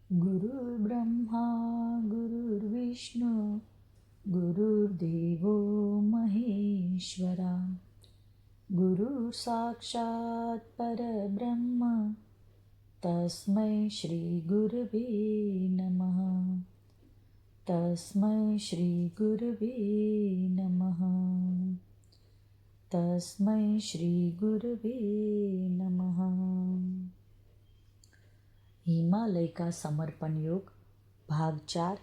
गुरुर्ब्रह्मा गुरुर्विष्णु गुरुर्देवो महेश्वरा गुरुः साक्षात् परब्रह्म तस्मै श्रीगुरवे नमः। तस्मै श्रीगुरवे नमः। तस्मै श्रीगुरवे नमः। हिमालय का समर्पण योग भाग 4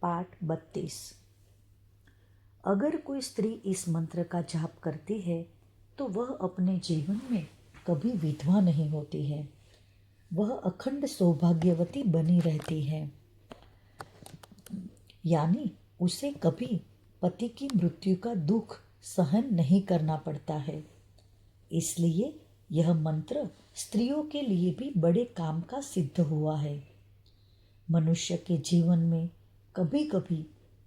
पाठ 32। अगर कोई स्त्री इस मंत्र का जाप करती है तो वह अपने जीवन में कभी विधवा नहीं होती है, वह अखंड सौभाग्यवती बनी रहती है। यानी उसे कभी पति की मृत्यु का दुख सहन नहीं करना पड़ता है। इसलिए यह मंत्र स्त्रियों के लिए भी बड़े काम का सिद्ध हुआ है। मनुष्य के जीवन में कभी कभी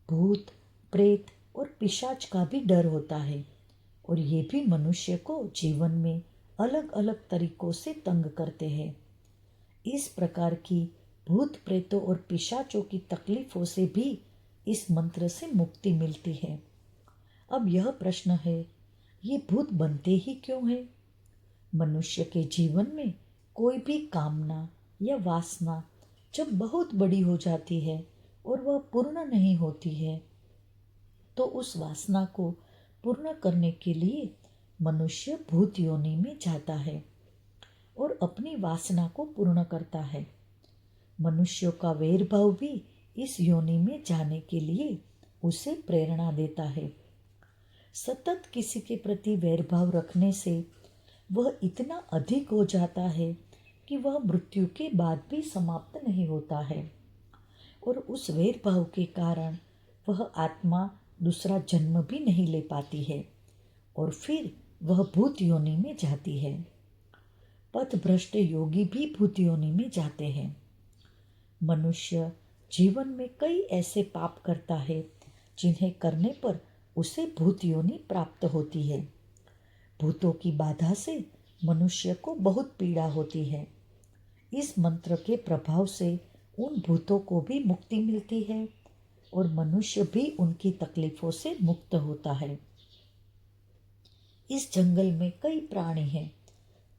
भूत, प्रेत और पिशाच का भी डर होता है और ये भी मनुष्य को जीवन में अलग अलग तरीकों से तंग करते हैं। इस प्रकार की भूत, प्रेतों और पिशाचों की तकलीफों से भी इस मंत्र से मुक्ति मिलती है। अब यह प्रश्न है, ये भूत बनते ही क्यों है? मनुष्य के जीवन में कोई भी कामना या वासना जब बहुत बड़ी हो जाती है और वह पूर्ण नहीं होती है तो उस वासना को पूर्ण करने के लिए मनुष्य भूत योनि में जाता है और अपनी वासना को पूर्ण करता है। मनुष्यों का वैरभाव भी इस योनि में जाने के लिए उसे प्रेरणा देता है। सतत किसी के प्रति वैरभाव रखने से वह इतना अधिक हो जाता है कि वह मृत्यु के बाद भी समाप्त नहीं होता है और उस वैरभाव के कारण वह आत्मा दूसरा जन्म भी नहीं ले पाती है और फिर वह भूत योनि में जाती है। पथभ्रष्ट योगी भी भूत योनि में जाते हैं। मनुष्य जीवन में कई ऐसे पाप करता है जिन्हें करने पर उसे भूत योनि प्राप्त होती है। भूतों की बाधा से मनुष्य को बहुत पीड़ा होती है। इस मंत्र के प्रभाव से उन भूतों को भी मुक्ति मिलती है और मनुष्य भी उनकी तकलीफों से मुक्त होता है। इस जंगल में कई प्राणी हैं,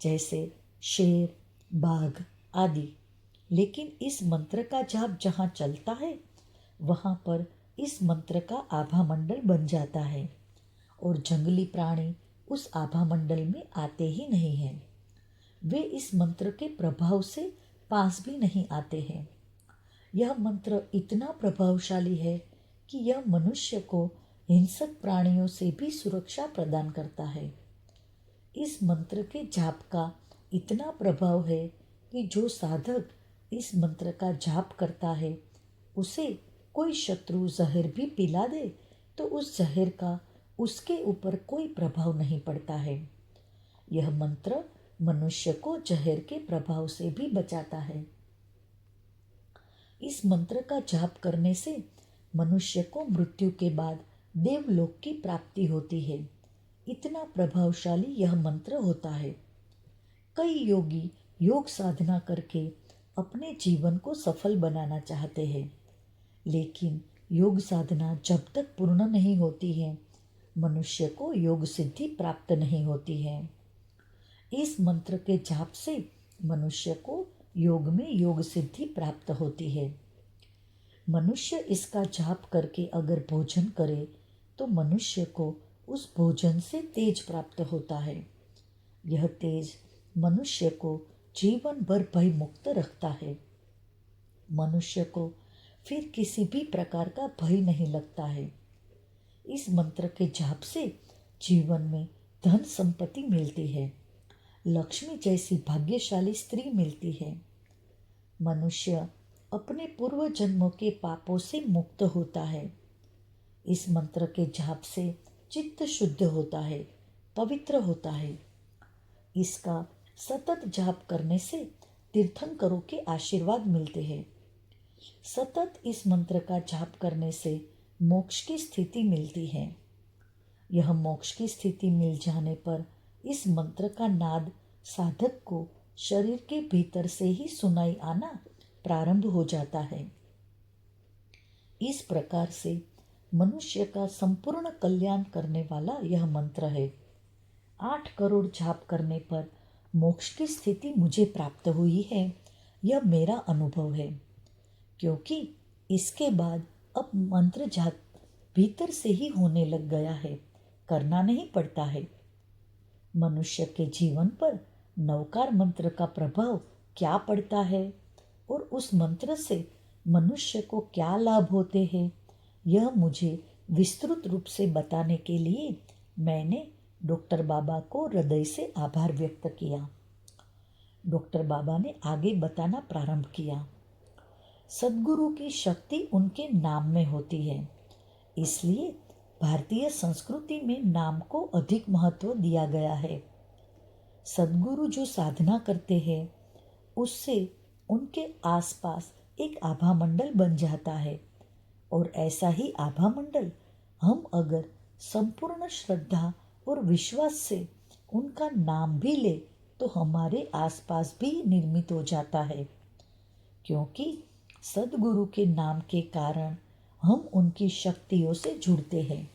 जैसे शेर, बाघ आदि, लेकिन इस मंत्र का जाप जहाँ चलता है वहाँ पर इस मंत्र का आभा मंडल बन जाता है और जंगली प्राणी उस आभा मंडल में आते ही नहीं हैं। वे इस मंत्र के प्रभाव से पास भी नहीं आते हैं। यह मंत्र इतना प्रभावशाली है कि यह मनुष्य को हिंसक प्राणियों से भी सुरक्षा प्रदान करता है। इस मंत्र के जाप का इतना प्रभाव है कि जो साधक इस मंत्र का जाप करता है उसे कोई शत्रु जहर भी पिला दे तो उस जहर का उसके ऊपर कोई प्रभाव नहीं पड़ता है। यह मंत्र मनुष्य को जहर के प्रभाव से भी बचाता है। इस मंत्र का जाप करने से मनुष्य को मृत्यु के बाद देवलोक की प्राप्ति होती है। इतना प्रभावशाली यह मंत्र होता है। कई योगी योग साधना करके अपने जीवन को सफल बनाना चाहते हैं, लेकिन योग साधना जब तक पूर्ण नहीं होती है मनुष्य को योग सिद्धि प्राप्त नहीं होती है। इस मंत्र के जाप से मनुष्य को योग में योग सिद्धि प्राप्त होती है। मनुष्य इसका जाप करके अगर भोजन करे तो मनुष्य को उस भोजन से तेज प्राप्त होता है। यह तेज मनुष्य को जीवन भर भय मुक्त रखता है। मनुष्य को फिर किसी भी प्रकार का भय नहीं लगता है। इस मंत्र के जाप से जीवन में धन संपत्ति मिलती है, लक्ष्मी जैसी भाग्यशाली स्त्री मिलती है। मनुष्य अपने पूर्व जन्मों के पापों से मुक्त होता है। इस मंत्र के जाप से चित्त शुद्ध होता है, पवित्र होता है। इसका सतत जाप करने से तीर्थंकरों के आशीर्वाद मिलते हैं। सतत इस मंत्र का जाप करने से मोक्ष की स्थिति मिलती है। यह मोक्ष की स्थिति मिल जाने पर इस मंत्र का नाद साधक को शरीर के भीतर से ही सुनाई आना प्रारंभ हो जाता है। इस प्रकार से मनुष्य का संपूर्ण कल्याण करने वाला यह मंत्र है। 8 करोड़ जाप करने पर मोक्ष की स्थिति मुझे प्राप्त हुई है, यह मेरा अनुभव है। क्योंकि इसके बाद अब मंत्र जाप भीतर से ही होने लग गया है, करना नहीं पड़ता है। मनुष्य के जीवन पर नवकार मंत्र का प्रभाव क्या पड़ता है और उस मंत्र से मनुष्य को क्या लाभ होते हैं, यह मुझे विस्तृत रूप से बताने के लिए मैंने डॉक्टर बाबा को हृदय से आभार व्यक्त किया। डॉक्टर बाबा ने आगे बताना प्रारंभ किया। सद्गुरु की शक्ति उनके नाम में होती है, इसलिए भारतीय संस्कृति में नाम को अधिक महत्व दिया गया है। सद्गुरु जो साधना करते हैं उससे उनके आसपास एक आभा मंडल बन जाता है, और ऐसा ही आभा मंडल हम अगर संपूर्ण श्रद्धा और विश्वास से उनका नाम भी ले तो हमारे आसपास भी निर्मित हो जाता है। क्योंकि सद्गुरु के नाम के कारण हम उनकी शक्तियों से जुड़ते हैं,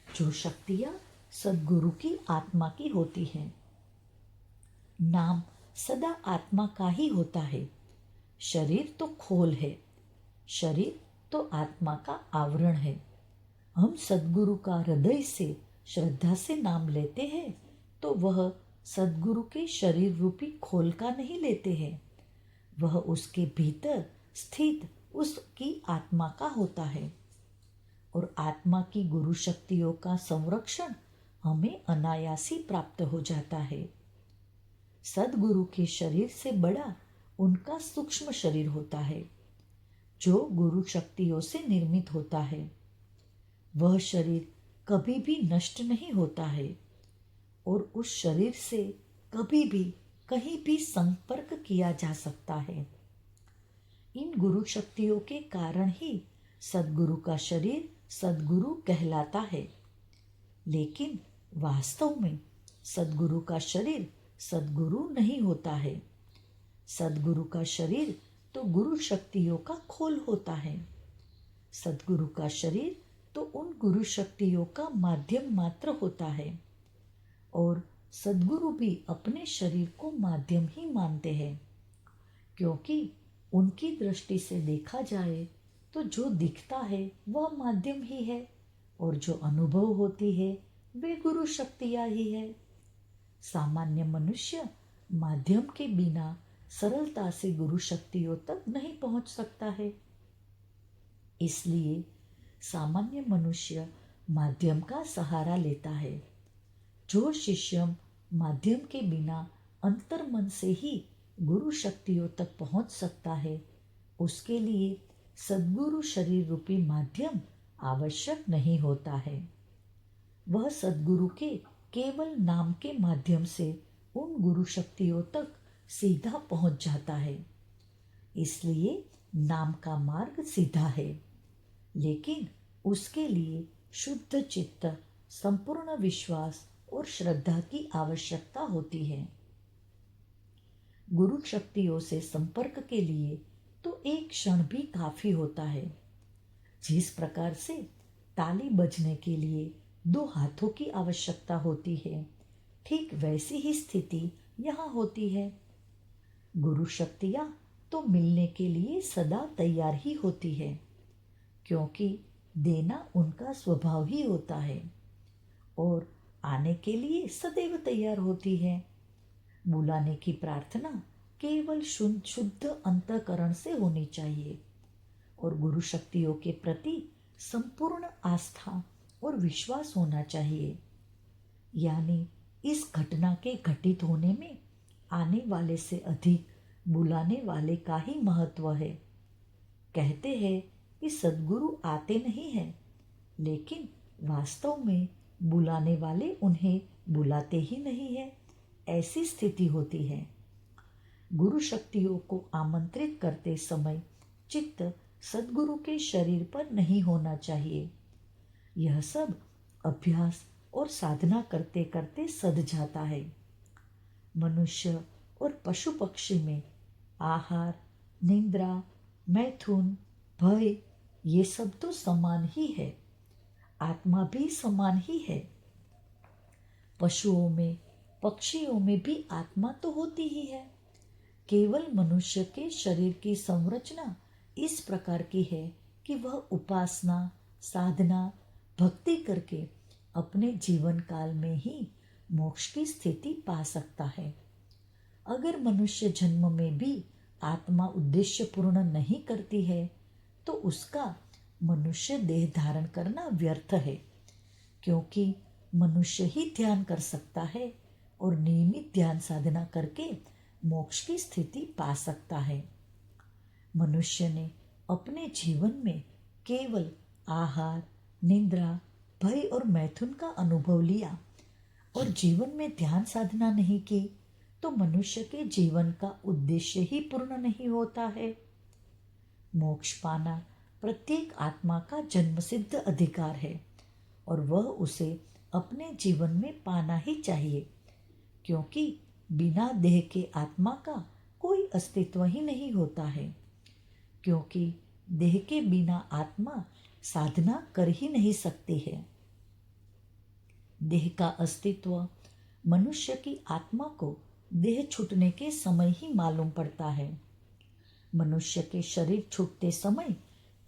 जो शक्तियाँ सद्गुरु की आत्मा की होती हैं। नाम सदा आत्मा का ही होता है। शरीर तो खोल है, शरीर तो आत्मा का आवरण है। हम सद्गुरु का हृदय से श्रद्धा से नाम लेते हैं तो वह सद्गुरु के शरीर रूपी खोल का नहीं लेते हैं, वह उसके भीतर स्थित उसकी आत्मा का होता है। और आत्मा की गुरु शक्तियों का संरक्षण हमें अनायासी प्राप्त हो जाता है। सद्गुरु के शरीर से बड़ा उनका सूक्ष्म शरीर होता है, जो गुरु शक्तियों से निर्मित होता है। वह शरीर कभी भी नष्ट नहीं होता है और उस शरीर से कभी भी कहीं भी संपर्क किया जा सकता है। इन गुरु शक्तियों के कारण ही सद्गुरु का शरीर सद्गुरु कहलाता है। लेकिन वास्तव में सद्गुरु का शरीर सद्गुरु नहीं होता है। सद्गुरु का शरीर तो गुरु शक्तियों का खोल होता है। सद्गुरु का शरीर तो उन गुरु शक्तियों का माध्यम मात्र होता है, और सद्गुरु भी अपने शरीर को माध्यम ही मानते हैं। क्योंकि उनकी दृष्टि से देखा जाए तो जो दिखता है वह माध्यम ही है, और जो अनुभव होती है वे गुरु शक्तियाँ ही है। सामान्य मनुष्य माध्यम के बिना सरलता से गुरु शक्तियों तक नहीं पहुंच सकता है। इसलिए सामान्य मनुष्य माध्यम का सहारा लेता है। जो शिष्य माध्यम के बिना अंतर्मन से ही गुरु शक्तियों तक पहुंच सकता है, उसके लिए सद्गुरु शरीर रूपी माध्यम आवश्यक नहीं होता है। वह सद्गुरु के केवल नाम के माध्यम से उन गुरु शक्तियों तक सीधा पहुंच जाता है। इसलिए नाम का मार्ग सीधा है, लेकिन उसके लिए शुद्ध चित्त, संपूर्ण विश्वास और श्रद्धा की आवश्यकता होती है। गुरु शक्तियों से संपर्क के लिए तो एक क्षण भी काफी होता है। जिस प्रकार से ताली बजने के लिए 2 हाथों की आवश्यकता होती है, ठीक वैसी ही स्थिति यहाँ होती है। गुरु शक्तियाँ तो मिलने के लिए सदा तैयार ही होती है, क्योंकि देना उनका स्वभाव ही होता है, और आने के लिए सदैव तैयार होती है। बुलाने की प्रार्थना केवल शुद्ध अंतःकरण से होनी चाहिए, और गुरु शक्तियों के प्रति संपूर्ण आस्था और विश्वास होना चाहिए। यानी इस घटना के घटित होने में आने वाले से अधिक बुलाने वाले का ही महत्व है। कहते हैं कि सद्गुरु आते नहीं हैं, लेकिन वास्तव में बुलाने वाले उन्हें बुलाते ही नहीं है, ऐसी स्थिति होती है। गुरु शक्तियों को आमंत्रित करते समय चित्त सद्गुरु के शरीर पर नहीं होना चाहिए। यह सब अभ्यास और साधना करते करते सध जाता है। मनुष्य और पशु पक्षी में आहार, निद्रा मैथुन, भय, ये सब तो समान ही है। आत्मा भी समान ही है। पशुओं में, पक्षियों में भी आत्मा तो होती ही है। केवल मनुष्य के शरीर की संरचना इस प्रकार की है कि वह उपासना, साधना, भक्ति करके अपने जीवन काल में ही मोक्ष की स्थिति पा सकता है। अगर मनुष्य जन्म में भी आत्मा उद्देश्य पूर्ण नहीं करती है तो उसका मनुष्य देह धारण करना व्यर्थ है, क्योंकि मनुष्य ही ध्यान कर सकता है और नियमित ध्यान साधना करके मोक्ष की स्थिति पा सकता है। मनुष्य ने अपने जीवन में केवल आहार, निद्रा, भय और मैथुन का अनुभव लिया और जीवन में ध्यान साधना नहीं की तो मनुष्य के जीवन का उद्देश्य ही पूर्ण नहीं होता है। मोक्ष पाना प्रत्येक आत्मा का जन्मसिद्ध अधिकार है और वह उसे अपने जीवन में पाना ही चाहिए, क्योंकि बिना देह के आत्मा का कोई अस्तित्व ही नहीं होता है। क्योंकि देह के बिना आत्मा साधना कर ही नहीं सकती है। देह का अस्तित्व मनुष्य की आत्मा को देह छूटने के समय ही मालूम पड़ता है। मनुष्य के शरीर छूटते समय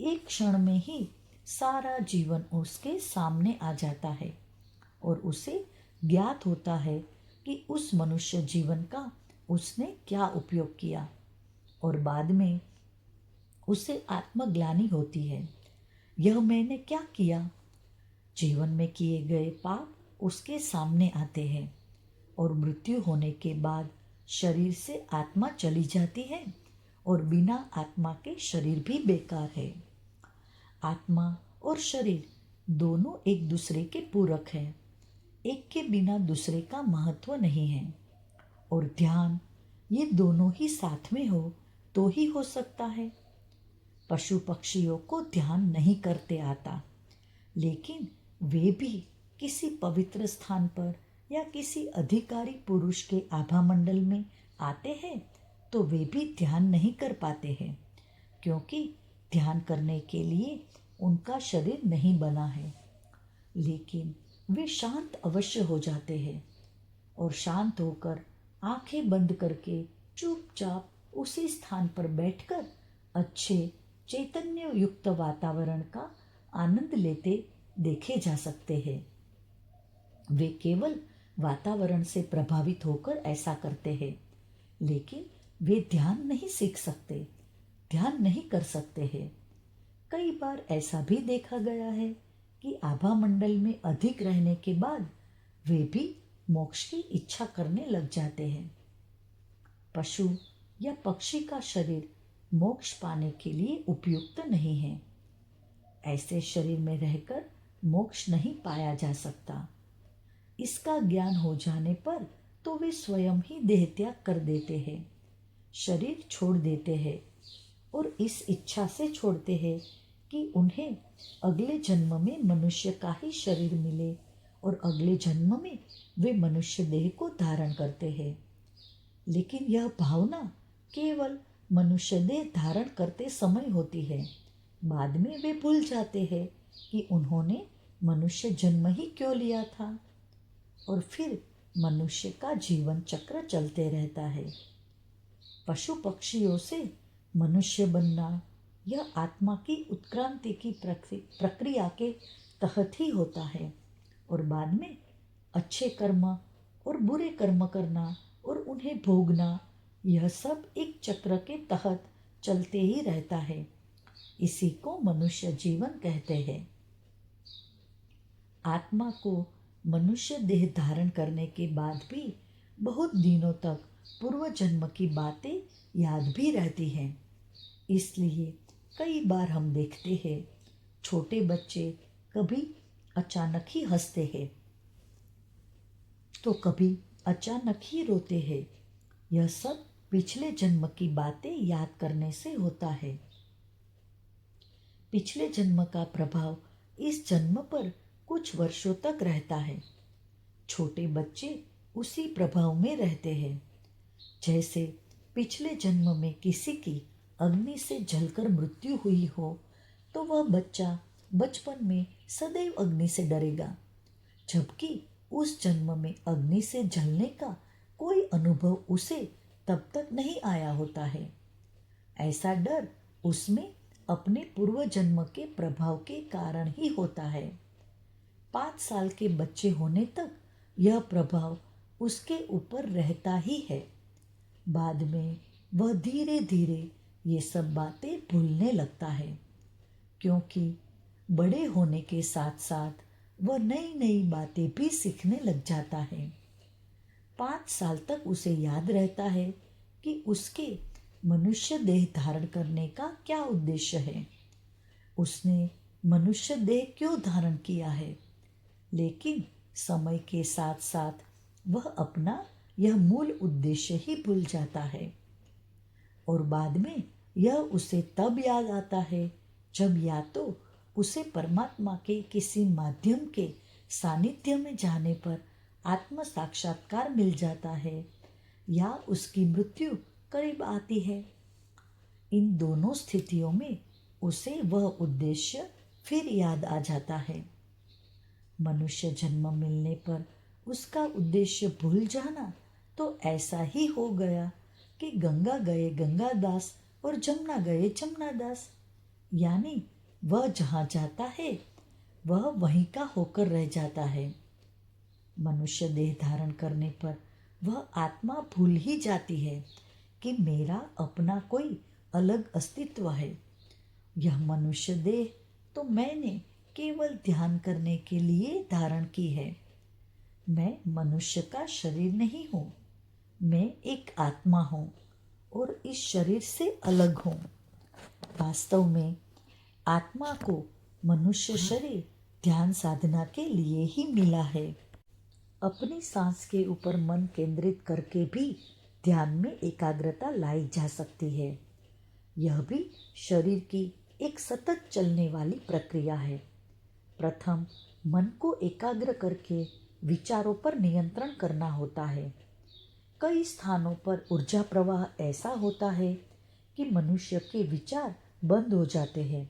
एक क्षण में ही सारा जीवन उसके सामने आ जाता है और उसे ज्ञात होता है कि उस मनुष्य जीवन का उसने क्या उपयोग किया और बाद में उसे आत्मग्लानि होती है। यह मैंने क्या किया? जीवन में किए गए पाप उसके सामने आते हैं और मृत्यु होने के बाद शरीर से आत्मा चली जाती है और बिना आत्मा के शरीर भी बेकार है। आत्मा और शरीर दोनों एक दूसरे के पूरक हैं। एक के बिना दूसरे का महत्व नहीं है। और ध्यान, ये दोनों ही साथ में हो तो ही हो सकता है। पशु पक्षियों को ध्यान नहीं करते आता, लेकिन वे भी किसी पवित्र स्थान पर या किसी अधिकारी पुरुष के आभा मंडल में आते हैं तो वे भी ध्यान नहीं कर पाते हैं, क्योंकि ध्यान करने के लिए उनका शरीर नहीं बना है। लेकिन वे शांत अवश्य हो जाते हैं और शांत होकर आंखें बंद करके चुपचाप उसी स्थान पर बैठकर अच्छे चैतन्य युक्त वातावरण का आनंद लेते देखे जा सकते हैं। वे केवल वातावरण से प्रभावित होकर ऐसा करते हैं, लेकिन वे ध्यान नहीं सीख सकते, ध्यान नहीं कर सकते हैं। कई बार ऐसा भी देखा गया है कि आभा मंडल में अधिक रहने के बाद वे भी मोक्ष की इच्छा करने लग जाते हैं। पशु या पक्षी का शरीर मोक्ष पाने के लिए उपयुक्त नहीं है। ऐसे शरीर में रहकर मोक्ष नहीं पाया जा सकता। इसका ज्ञान हो जाने पर तो वे स्वयं ही देह त्याग कर देते हैं, शरीर छोड़ देते हैं और इस इच्छा से छोड़ते हैं कि उन्हें अगले जन्म में मनुष्य का ही शरीर मिले और अगले जन्म में वे मनुष्य देह को धारण करते हैं। लेकिन यह भावना केवल मनुष्य देह धारण करते समय होती है। बाद में वे भूल जाते हैं कि उन्होंने मनुष्य जन्म ही क्यों लिया था और फिर मनुष्य का जीवन चक्र चलते रहता है। पशु पक्षियों से मनुष्य बनना यह आत्मा की उत्क्रांति की प्रक्रिया के तहत ही होता है और बाद में अच्छे कर्म और बुरे कर्म करना और उन्हें भोगना, यह सब एक चक्र के तहत चलते ही रहता है। इसी को मनुष्य जीवन कहते हैं। आत्मा को मनुष्य देह धारण करने के बाद भी बहुत दिनों तक पूर्व जन्म की बातें याद भी रहती हैं। इसलिए कई बार हम देखते हैं छोटे बच्चे कभी अचानक ही हंसते हैं तो कभी अचानक ही रोते हैं। यह सब पिछले जन्म की बातें याद करने से होता है। पिछले जन्म का प्रभाव इस जन्म पर कुछ वर्षों तक रहता है। छोटे बच्चे उसी प्रभाव में रहते हैं। जैसे पिछले जन्म में किसी की अग्नि से जलकर मृत्यु हुई हो तो वह बच्चा बचपन में सदैव अग्नि से डरेगा, जबकि उस जन्म में अग्नि से जलने का कोई अनुभव उसे तब तक नहीं आया होता है। ऐसा डर उसमें अपने पूर्व जन्म के प्रभाव के कारण ही होता है। 5 साल के बच्चे होने तक यह प्रभाव उसके ऊपर रहता ही है। बाद में वह धीरे धीरे ये सब बातें भूलने लगता है, क्योंकि बड़े होने के साथ साथ वह नई नई बातें भी सीखने लग जाता है। 5 साल तक उसे याद रहता है कि उसके मनुष्य देह धारण करने का क्या उद्देश्य है, उसने मनुष्य देह क्यों धारण किया है। लेकिन समय के साथ साथ वह अपना यह मूल उद्देश्य ही भूल जाता है, और बाद में यह उसे तब याद आता है जब या तो उसे परमात्मा के किसी माध्यम के सानिध्य में जाने पर आत्म साक्षात्कार मिल जाता है, या उसकी मृत्यु करीब आती है। इन दोनों स्थितियों में उसे वह उद्देश्य फिर याद आ जाता है। मनुष्य जन्म मिलने पर उसका उद्देश्य भूल जाना तो ऐसा ही हो गया कि गंगा गए गंगादास और जमुना गए जमुनादास, यानी वह जहाँ जाता है वह वहीं का होकर रह जाता है। मनुष्य देह धारण करने पर वह आत्मा भूल ही जाती है कि मेरा अपना कोई अलग अस्तित्व है। यह मनुष्य देह तो मैंने केवल ध्यान करने के लिए धारण की है। मैं मनुष्य का शरीर नहीं हूँ, मैं एक आत्मा हूँ और इस शरीर से अलग हूँ। वास्तव में आत्मा को मनुष्य शरीर ध्यान साधना के लिए ही मिला है। अपनी सांस के ऊपर मन केंद्रित करके भी ध्यान में एकाग्रता लाई जा सकती है। यह भी शरीर की एक सतत चलने वाली प्रक्रिया है। प्रथम मन को एकाग्र करके विचारों पर नियंत्रण करना होता है। कई स्थानों पर ऊर्जा प्रवाह ऐसा होता है कि मनुष्य के विचार बंद हो जाते हैं,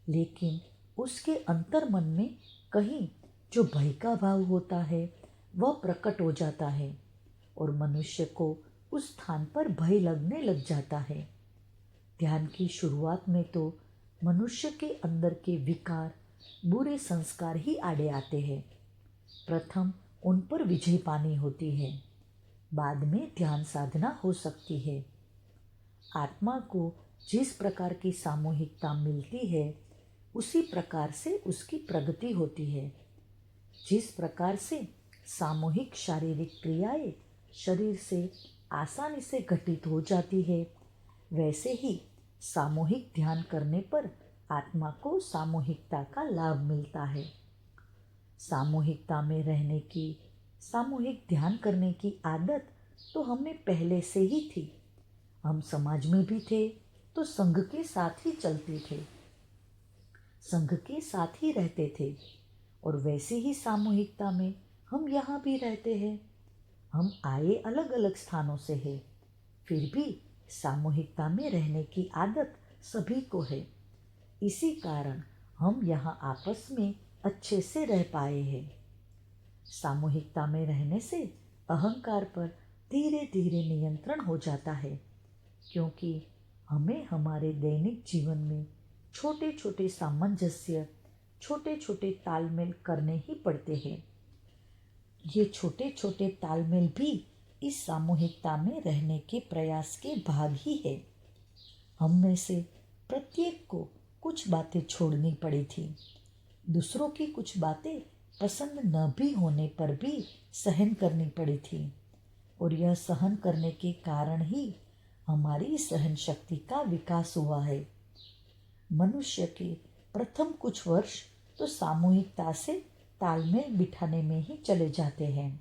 लेकिन उसके अंतर्मन में कहीं जो भय का भाव होता है वह प्रकट हो जाता है और मनुष्य को उस स्थान पर भय लगने लग जाता है। ध्यान की शुरुआत में तो मनुष्य के अंदर के विकार, बुरे संस्कार ही आड़े आते हैं। प्रथम उन पर विजय पानी होती है, बाद में ध्यान साधना हो सकती है। आत्मा को जिस प्रकार की सामूहिकता मिलती है उसी प्रकार से उसकी प्रगति होती है। जिस प्रकार से सामूहिक शारीरिक क्रियाएं शरीर से आसानी से घटित हो जाती है, वैसे ही सामूहिक ध्यान करने पर आत्मा को सामूहिकता का लाभ मिलता है। सामूहिकता में रहने की, सामूहिक ध्यान करने की आदत तो हमें पहले से ही थी। हम समाज में भी थे तो संघ के साथ ही चलते थे, संघ के साथ ही रहते थे, और वैसे ही सामूहिकता में हम यहाँ भी रहते हैं। हम आए अलग अलग स्थानों से हैं, फिर भी सामूहिकता में रहने की आदत सभी को है। इसी कारण हम यहाँ आपस में अच्छे से रह पाए हैं। सामूहिकता में रहने से अहंकार पर धीरे धीरे नियंत्रण हो जाता है, क्योंकि हमें हमारे दैनिक जीवन में छोटे छोटे सामंजस्य, छोटे छोटे तालमेल करने ही पड़ते हैं। ये छोटे छोटे तालमेल भी इस सामूहिकता में रहने के प्रयास के भाग ही है। हम में से प्रत्येक को कुछ बातें छोड़नी पड़ी थी। दूसरों की कुछ बातें पसंद न भी होने पर भी सहन करनी पड़ी थी, और यह सहन करने के कारण ही हमारी सहन शक्ति का विकास हुआ है। मनुष्य के प्रथम कुछ वर्ष तो सामूहिकता से तालमेल बिठाने में ही चले जाते हैं,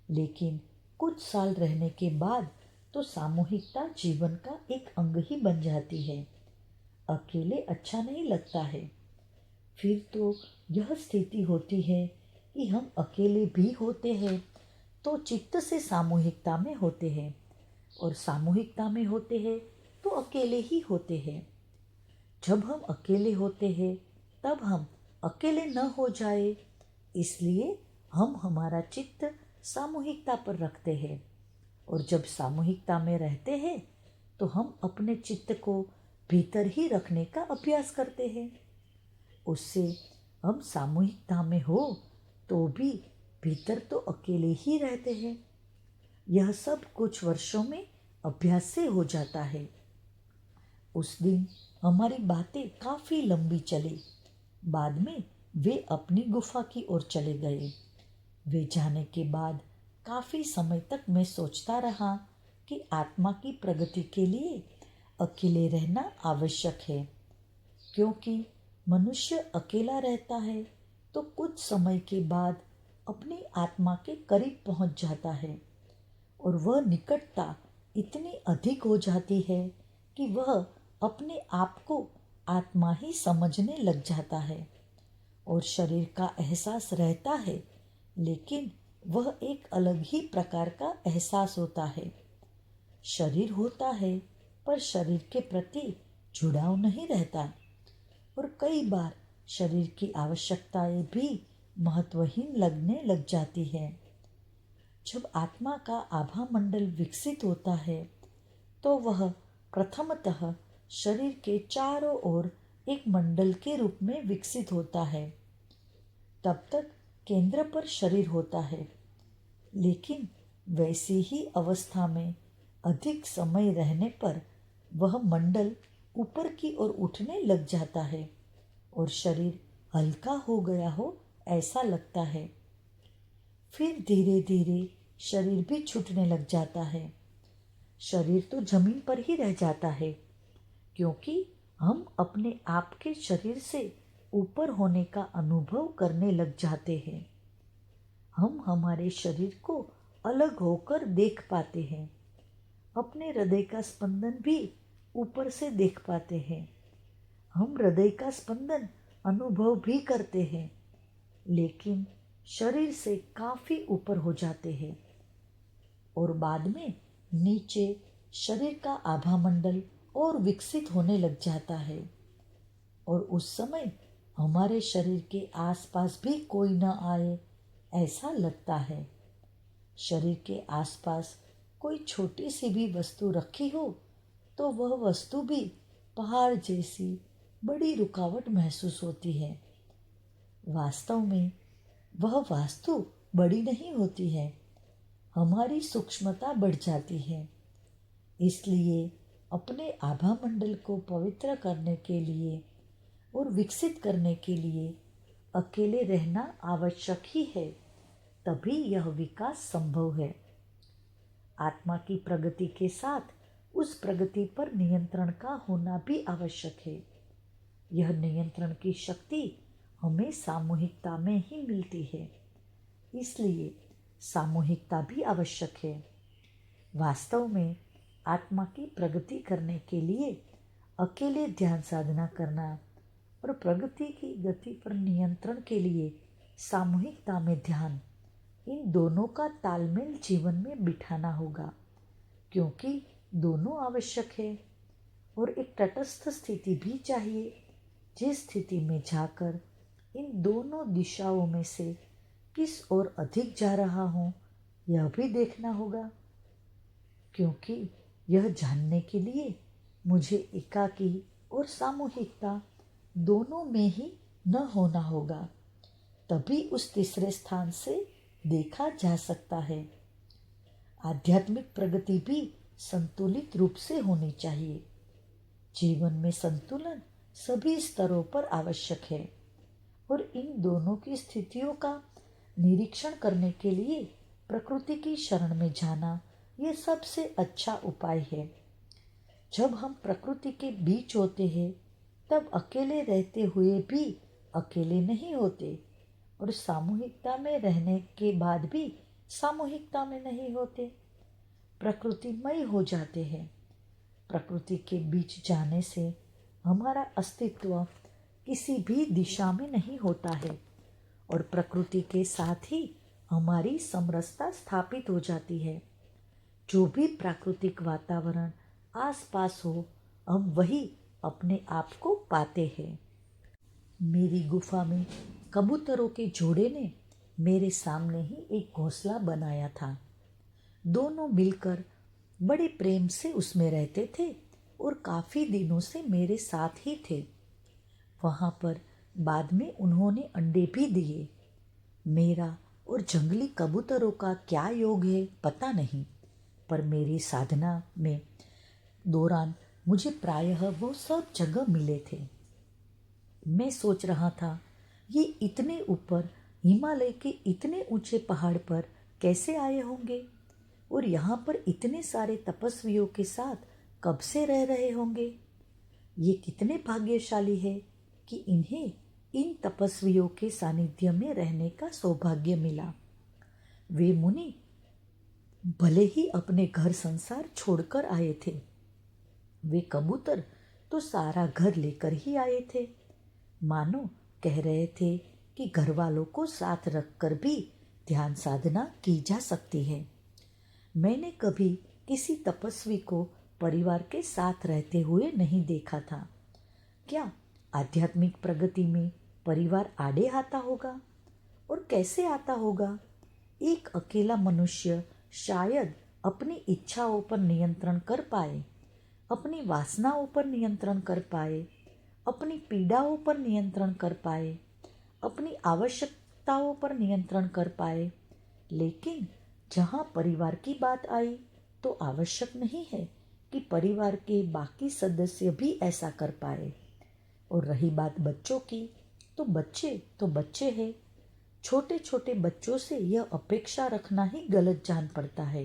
लेकिन कुछ साल रहने के बाद तो सामूहिकता जीवन का एक अंग ही बन जाती है। अकेले अच्छा नहीं लगता है। फिर तो यह स्थिति होती है कि हम अकेले भी होते हैं तो चित्त से सामूहिकता में होते हैं, और सामूहिकता में होते हैं तो अकेले ही होते हैं। जब हम अकेले होते हैं तब हम अकेले न हो जाए, इसलिए हम हमारा चित्त सामूहिकता पर रखते हैं। और जब सामूहिकता में रहते हैं तो हम अपने चित्त को भीतर ही रखने का अभ्यास करते हैं। उससे हम सामूहिकता में हो तो भी भीतर तो अकेले ही रहते हैं। यह सब कुछ वर्षों में अभ्यास से हो जाता है। उस दिन हमारी बातें काफ़ी लंबी चली। बाद में वे अपनी गुफा की ओर चले गए। वे जाने के बाद काफ़ी समय तक मैं सोचता रहा कि आत्मा की प्रगति के लिए अकेले रहना आवश्यक है, क्योंकि मनुष्य अकेला रहता है तो कुछ समय के बाद अपनी आत्मा के करीब पहुंच जाता है और वह निकटता इतनी अधिक हो जाती है कि वह अपने आप को आत्मा ही समझने लग जाता है। और शरीर का एहसास रहता है, लेकिन वह एक अलग ही प्रकार का एहसास होता है। शरीर होता है पर शरीर के प्रति जुड़ाव नहीं रहता और कई बार शरीर की आवश्यकताएं भी महत्वहीन लगने लग जाती है। जब आत्मा का आभा मंडल विकसित होता है तो वह प्रथमतः शरीर के चारों ओर एक मंडल के रूप में विकसित होता है। तब तक केंद्र पर शरीर होता है, लेकिन वैसी ही अवस्था में अधिक समय रहने पर वह मंडल ऊपर की ओर उठने लग जाता है और शरीर हल्का हो गया हो ऐसा लगता है। फिर धीरे धीरे शरीर भी छूटने लग जाता है। शरीर तो जमीन पर ही रह जाता है, क्योंकि हम अपने आप के शरीर से ऊपर होने का अनुभव करने लग जाते हैं। हम हमारे शरीर को अलग होकर देख पाते हैं। अपने हृदय का स्पंदन भी ऊपर से देख पाते हैं। हम हृदय का स्पंदन अनुभव भी करते हैं, लेकिन शरीर से काफ़ी ऊपर हो जाते हैं और बाद में नीचे शरीर का आभा मंडल और विकसित होने लग जाता है और उस समय हमारे शरीर के आसपास भी कोई न आए ऐसा लगता है। शरीर के आसपास कोई छोटी सी भी वस्तु रखी हो तो वह वस्तु भी पहाड़ जैसी बड़ी रुकावट महसूस होती है। वास्तव में वह वास्तु बड़ी नहीं होती है, हमारी सूक्ष्मता बढ़ जाती है। इसलिए अपने आभा मंडल को पवित्र करने के लिए और विकसित करने के लिए अकेले रहना आवश्यक ही है, तभी यह विकास संभव है। आत्मा की प्रगति के साथ उस प्रगति पर नियंत्रण का होना भी आवश्यक है। यह नियंत्रण की शक्ति हमें सामूहिकता में ही मिलती है, इसलिए सामूहिकता भी आवश्यक है। वास्तव में आत्मा की प्रगति करने के लिए अकेले ध्यान साधना करना और प्रगति की गति पर नियंत्रण के लिए सामूहिकता में ध्यान, इन दोनों का तालमेल जीवन में बिठाना होगा, क्योंकि दोनों आवश्यक है। और एक तटस्थ स्थिति भी चाहिए, जिस स्थिति में जाकर इन दोनों दिशाओं में से किस ओर अधिक जा रहा हूँ यह भी देखना होगा, क्योंकि यह जानने के लिए मुझे एकाकी और सामूहिकता दोनों में ही न होना होगा, तभी उस तीसरे स्थान से देखा जा सकता है। आध्यात्मिक प्रगति भी संतुलित रूप से होनी चाहिए। जीवन में संतुलन सभी स्तरों पर आवश्यक है और इन दोनों की स्थितियों का निरीक्षण करने के लिए प्रकृति की शरण में जाना ये सबसे अच्छा उपाय है। जब हम प्रकृति के बीच होते हैं तब अकेले रहते हुए भी अकेले नहीं होते और सामूहिकता में रहने के बाद भी सामूहिकता में नहीं होते, प्रकृतिमय हो जाते हैं। प्रकृति के बीच जाने से हमारा अस्तित्व किसी भी दिशा में नहीं होता है और प्रकृति के साथ ही हमारी समरसता स्थापित हो जाती है। जो भी प्राकृतिक वातावरण आसपास हो, हम वही अपने आप को पाते हैं। मेरी गुफा में कबूतरों के जोड़े ने मेरे सामने ही एक घोंसला बनाया था। दोनों मिलकर बड़े प्रेम से उसमें रहते थे और काफ़ी दिनों से मेरे साथ ही थे। वहाँ पर बाद में उन्होंने अंडे भी दिए। मेरा और जंगली कबूतरों का क्या योग है पता नहीं, पर मेरी साधना में दौरान मुझे प्रायः वो सब जगह मिले थे। मैं सोच रहा था, ये इतने ऊपर हिमालय के इतने ऊंचे पहाड़ पर कैसे आए होंगे और यहाँ पर इतने सारे तपस्वियों के साथ कब से रह रहे होंगे। ये कितने भाग्यशाली है कि इन्हें इन तपस्वियों के सानिध्य में रहने का सौभाग्य मिला। वे मुनि भले ही अपने घर संसार छोड़कर आए थे, वे कबूतर तो सारा घर लेकर ही आए थे। मानो कह रहे थे कि घर वालों को साथ रखकर भी ध्यान साधना की जा सकती है। मैंने कभी किसी तपस्वी को परिवार के साथ रहते हुए नहीं देखा था। क्या आध्यात्मिक प्रगति में परिवार आड़े आता होगा और कैसे आता होगा? एक अकेला मनुष्य शायद अपनी इच्छाओं पर नियंत्रण कर पाए, अपनी वासनाओं पर नियंत्रण कर पाए, अपनी पीड़ाओं पर नियंत्रण कर पाए, अपनी आवश्यकताओं पर नियंत्रण कर पाए। लेकिन जहाँ परिवार की बात आई तो आवश्यक नहीं है कि परिवार के बाकी सदस्य भी ऐसा कर पाए। और रही बात बच्चों की, तो बच्चे हैं। छोटे छोटे बच्चों से यह अपेक्षा रखना ही गलत जान पड़ता है।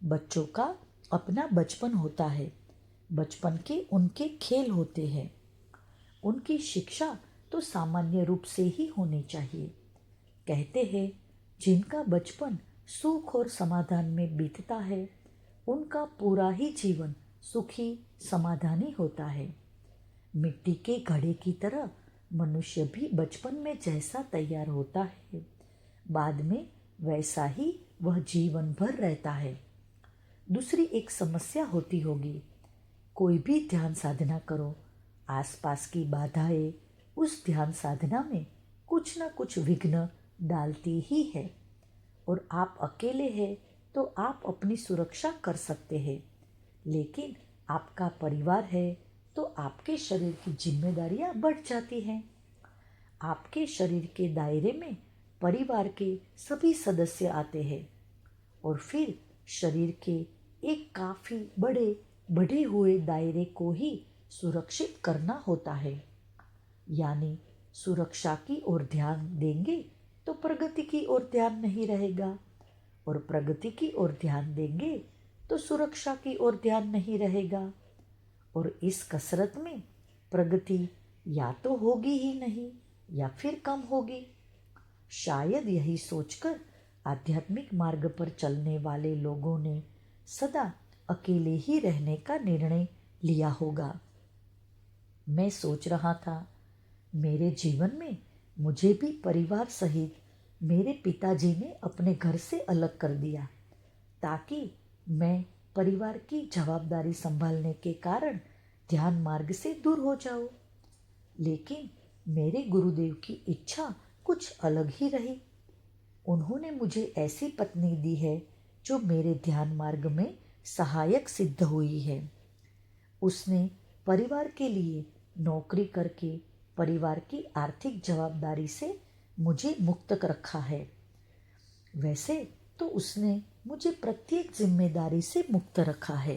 बच्चों का अपना बचपन होता है, बचपन के उनके खेल होते हैं। उनकी शिक्षा तो सामान्य रूप से ही होनी चाहिए। कहते हैं, जिनका बचपन सुख और समाधान में बीतता है, उनका पूरा ही जीवन सुखी समाधानी होता है। मिट्टी के घड़े की तरह मनुष्य भी बचपन में जैसा तैयार होता है, बाद में वैसा ही वह जीवन भर रहता है। दूसरी एक समस्या होती होगी, कोई भी ध्यान साधना करो, आसपास की बाधाएं उस ध्यान साधना में कुछ न कुछ विघ्न डालती ही है। और आप अकेले हैं तो आप अपनी सुरक्षा कर सकते हैं, लेकिन आपका परिवार है तो आपके शरीर की जिम्मेदारियां बढ़ जाती हैं। आपके शरीर के दायरे में परिवार के सभी सदस्य आते हैं और फिर शरीर के एक काफ़ी बढ़े हुए दायरे को ही सुरक्षित करना होता है। यानी सुरक्षा की ओर ध्यान देंगे तो प्रगति की ओर ध्यान नहीं रहेगा, और प्रगति की ओर ध्यान देंगे तो सुरक्षा की ओर ध्यान नहीं रहेगा। और इस कसरत में प्रगति या तो होगी ही नहीं या फिर कम होगी। शायद यही सोचकर आध्यात्मिक मार्ग पर चलने वाले लोगों ने सदा अकेले ही रहने का निर्णय लिया होगा। मैं सोच रहा था, मेरे जीवन में मुझे भी परिवार सहित मेरे पिताजी ने अपने घर से अलग कर दिया, ताकि मैं परिवार की जवाबदारी संभालने के कारण ध्यान मार्ग से दूर हो जाऊं। लेकिन मेरे गुरुदेव की इच्छा कुछ अलग ही रही। उन्होंने मुझे ऐसी पत्नी दी है जो मेरे ध्यान मार्ग में सहायक सिद्ध हुई है। उसने परिवार के लिए नौकरी करके परिवार की आर्थिक जवाबदारी से मुझे मुक्त रखा है। वैसे तो उसने मुझे प्रत्येक जिम्मेदारी से मुक्त रखा है।